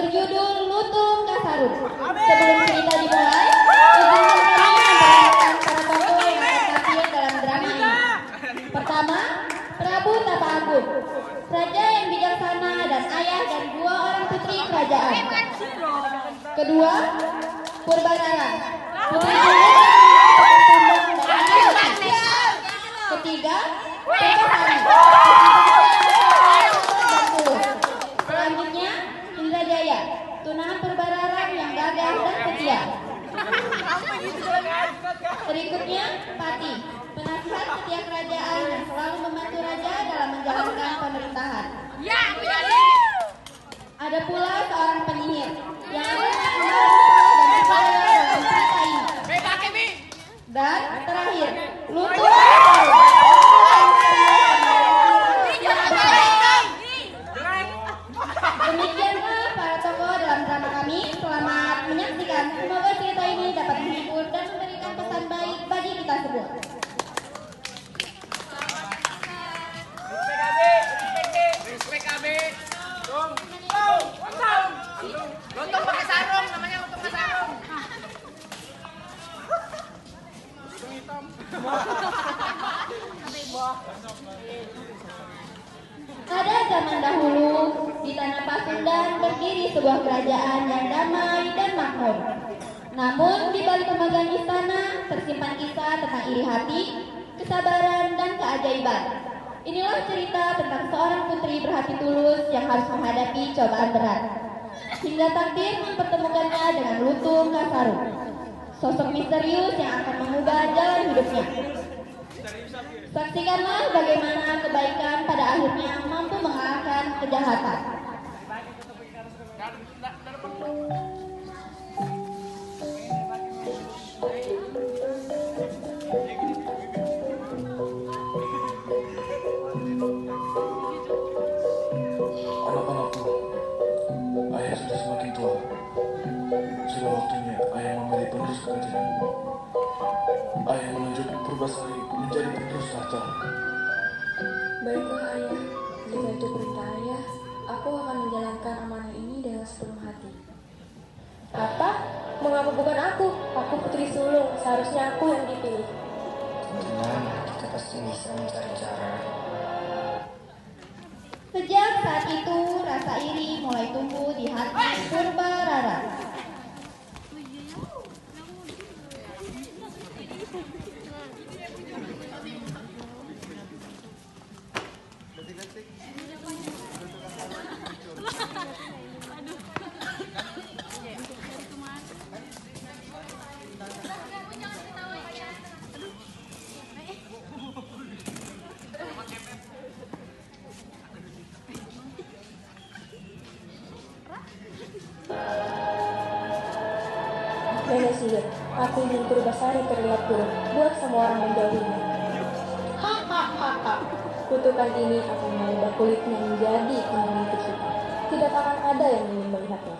berjudul Lutung Kasarung. Sebelum cerita dimulai, izinkan kami memperkenalkan para tokoh yang akan tampil dalam drama ini. Pertama, Prabu Tapaagung, raja yang bijaksana dan ayah dari 2 orang putri kerajaan. Kedua, Purbarara, putri sulung yang tumbang dan mati. Ketiga, Purwasari, dan tulus. Selanjutnya, Indrajaya, tunangan Purbarara yang gagah dan setia. Berikutnya, Pati, penasihat setia kerajaan yang selalu membantu raja dalam menjalankan pemerintahan. Ada pula seorang penyihir yang akan dan berperan dalam cerita ini. Dan terakhir, Lutung Kasarung. Demikianlah para tokoh dalam drama kami. Selamat menyaksikan. Semoga cerita ini dapat menghibur dan memberikan pesan baik bagi kita semua. Lontong pakai sarung, namanya lontong pakai sarung. Pada zaman dahulu, di tanah Pasundan berdiri sebuah kerajaan yang damai dan makmur. Namun di balik pemegang istana tersimpan kisah tentang iri hati, kesabaran, dan keajaiban. Inilah cerita tentang seorang putri berhati tulus yang harus menghadapi cobaan berat, hingga takdir mempertemukannya dengan Lutung Kasarung, sosok misterius yang akan mengubah jalan hidupnya. Saksikanlah bagaimana kebaikan pada akhirnya mampu mengalahkan kejahatan. Anak-anakku, ayah sudah semakin tua. Sudah waktunya ayah memilih penerus kerajaan. Ayah menunjuk Purwasari menjadi penerus tahta. Baiklah ayah, jika itu perintah ayah, aku akan menjalankan amanah ini dengan sepenuh hati. Apa? Mengapa bukan aku? Aku putri sulung, seharusnya aku yang dipilih. Tenang, kita pasti bisa mencari cara. Sejak saat itu, rasa iri mulai tumbuh di hati Purbarara. Nenek sihir, aku ingin Purwasari terlihat buruk, buat semua orang menjauhinya. Hahaha, kutukan ini akan mengubah kulitnya menjadi kuning kita. Tidak akan ada yang ingin melihatnya.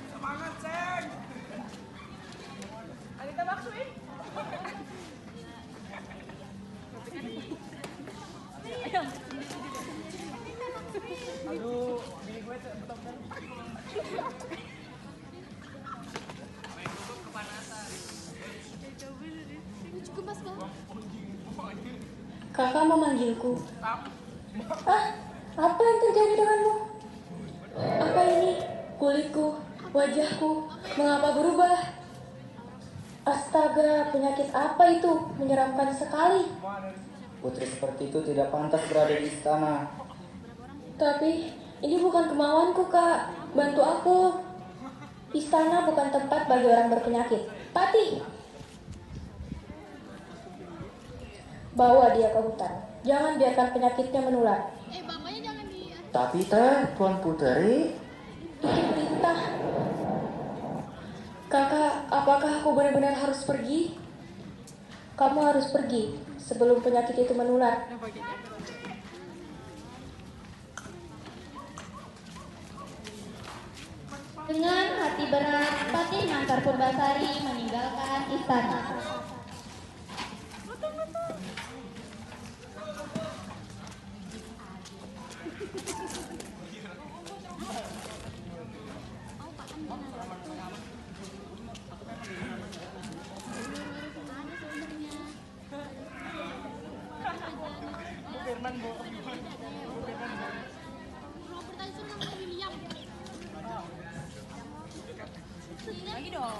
Semangat, Seng. Anita maksuin. Aduh, bini gue betul-betul. Kakak memanggilku. Ah, apa yang terjadi denganmu? Apa ini? Kulitku, wajahku, mengapa berubah? Astaga, penyakit apa itu? Menyeramkan sekali. Putri seperti itu tidak pantas berada di istana. Tapi, ini bukan kemauanku, Kak. Bantu aku. Istana bukan tempat bagi orang berpenyakit. Pati! Bawa dia ke hutan. Jangan biarkan penyakitnya menular. Tapi teh, Tuan Putri, Itu perintah. Kakak, apakah aku benar-benar harus pergi? Kamu harus pergi sebelum penyakit itu menular. Dengan hati berat, Patih Mangkar Purbasari meninggalkan istana. Lagi dong.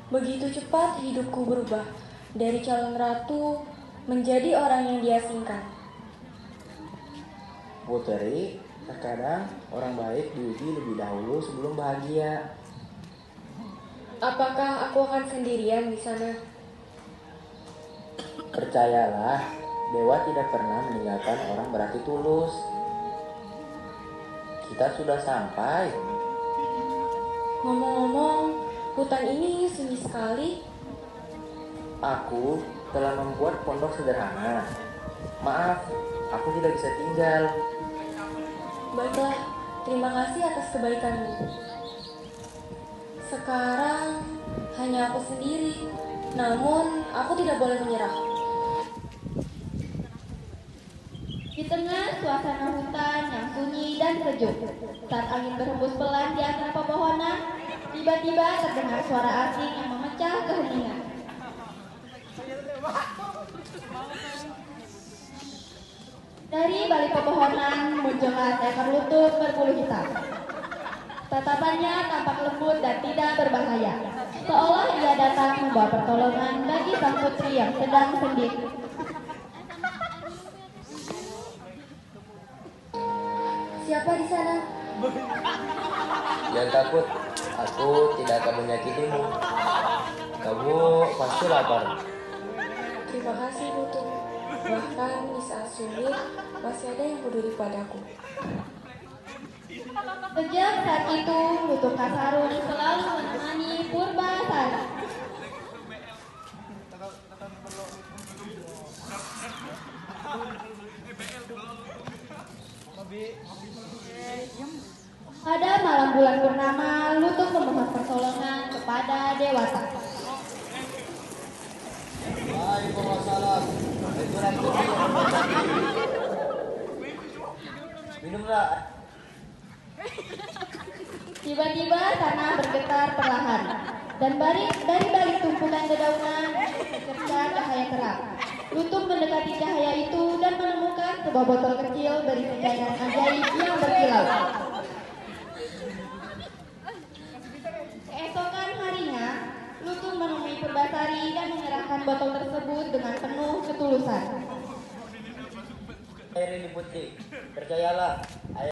Begitu cepat hidupku berubah dari calon ratu menjadi orang yang diasingkan. Putri, terkadang orang baik diuji lebih dahulu sebelum bahagia. Apakah aku akan sendirian di sana? Percayalah, dewa tidak pernah meninggalkan orang berhati tulus. Kita sudah sampai. Ngomong-ngomong, hutan ini sunyi sekali. Aku telah membuat pondok sederhana. Maaf, aku tidak bisa tinggal. Baiklah, terima kasih atas kebaikanmu. Sekarang hanya aku sendiri, namun aku tidak boleh menyerah. Di tengah suasana hutan yang sunyi dan sejuk, saat angin berhembus pelan di antara pepohonan, tiba-tiba terdengar suara asing yang memecah keheningan. Dari balik pepohonan muncullah seekor lutut berbulu hitam. Tatapannya tampak lembut dan tidak berbahaya, seolah ia datang membawa pertolongan bagi sang putri yang sedang sendiri. Siapa di sana? Jangan takut, aku tidak akan menyakitimu. Kamu pasti lapar. Terima kasih, Lutut. Bahkan di saat sulit, masih ada yang peduli padaku. Sejak saat itu, Lutut Kasarung selalu menemani Purbasari. Pada malam bulan purnama, Lutut memohon pertolongan kepada Dewata. Minumlah. Tiba-tiba tanah bergetar perlahan, dan dari balik tumpukan dedaunan tercerah cahaya terang. Lutut mendekati cahaya itu dan menemukan sebuah botol kecil berisi cairan ajaib yang berkilau. Keesokan harinya, Lutut menemui Purbasari dan menyerahkan botol tersebut dengan penuh ketulusan. Air ini putih, percayalah,